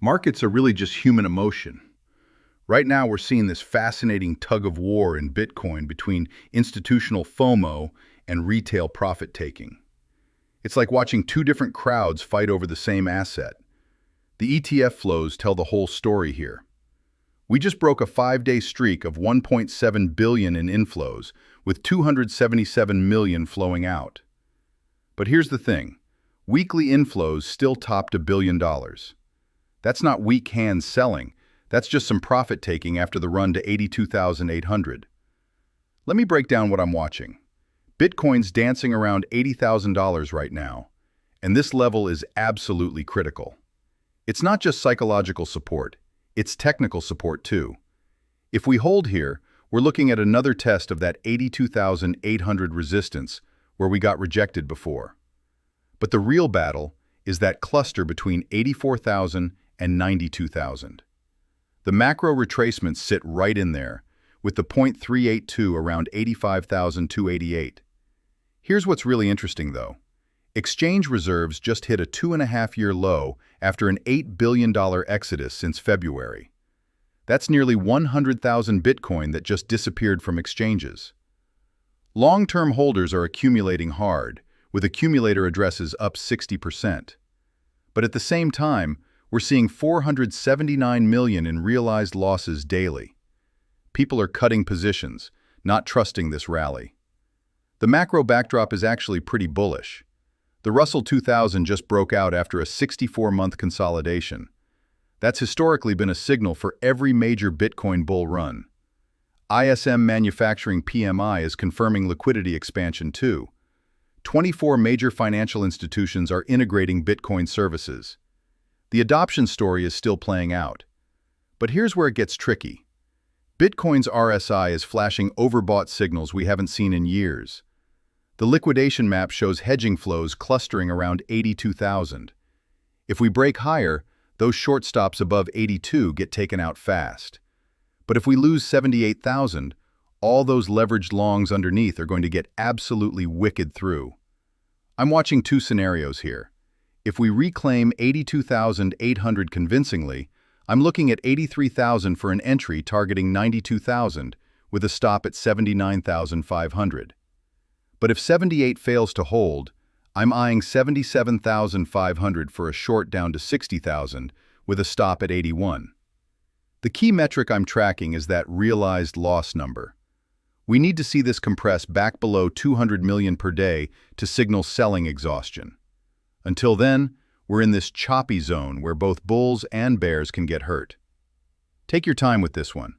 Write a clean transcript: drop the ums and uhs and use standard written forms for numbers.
Markets are really just human emotion. Right now, we're seeing this fascinating tug of war in Bitcoin between institutional FOMO and retail profit taking. It's like watching two different crowds fight over the same asset. The ETF flows tell the whole story here. We just broke a 5-day streak of 1.7 billion in inflows, with 277 million flowing out. But here's the thing. Weekly inflows still topped $1 billion. That's not weak hands selling. That's just some profit taking after the run to 82,800. Let me break down what I'm watching. Bitcoin's dancing around $80,000 right now, and this level is absolutely critical. It's not just psychological support, it's technical support too. If we hold here, we're looking at another test of that 82,800 resistance where we got rejected before. But the real battle is that cluster between 84,000 and 92,000. The macro retracements sit right in there, with the 0.382 around 85,288. Here's what's really interesting though. Exchange reserves just hit a 2.5-year low after an $8 billion exodus since February. That's nearly 100,000 Bitcoin that just disappeared from exchanges. Long-term holders are accumulating hard, with accumulator addresses up 60%. But at the same time, we're seeing 479 million in realized losses daily. People are cutting positions, not trusting this rally. The macro backdrop is actually pretty bullish. The Russell 2000 just broke out after a 64-month consolidation. That's historically been a signal for every major Bitcoin bull run. ISM Manufacturing PMI is confirming liquidity expansion too. 24 major financial institutions are integrating Bitcoin services. The adoption story is still playing out. But here's where it gets tricky. Bitcoin's RSI is flashing overbought signals we haven't seen in years. The liquidation map shows hedging flows clustering around 82,000. If we break higher, those short stops above 82 get taken out fast. But if we lose 78,000, all those leveraged longs underneath are going to get absolutely wicked through. I'm watching two scenarios here. If we reclaim 82,800 convincingly, I'm looking at 83,000 for an entry targeting 92,000, with a stop at 79,500. But if 78 fails to hold, I'm eyeing 77,500 for a short down to 60,000, with a stop at 81. The key metric I'm tracking is that realized loss number. We need to see this compress back below 200 million per day to signal selling exhaustion. Until then, we're in this choppy zone where both bulls and bears can get hurt. Take your time with this one.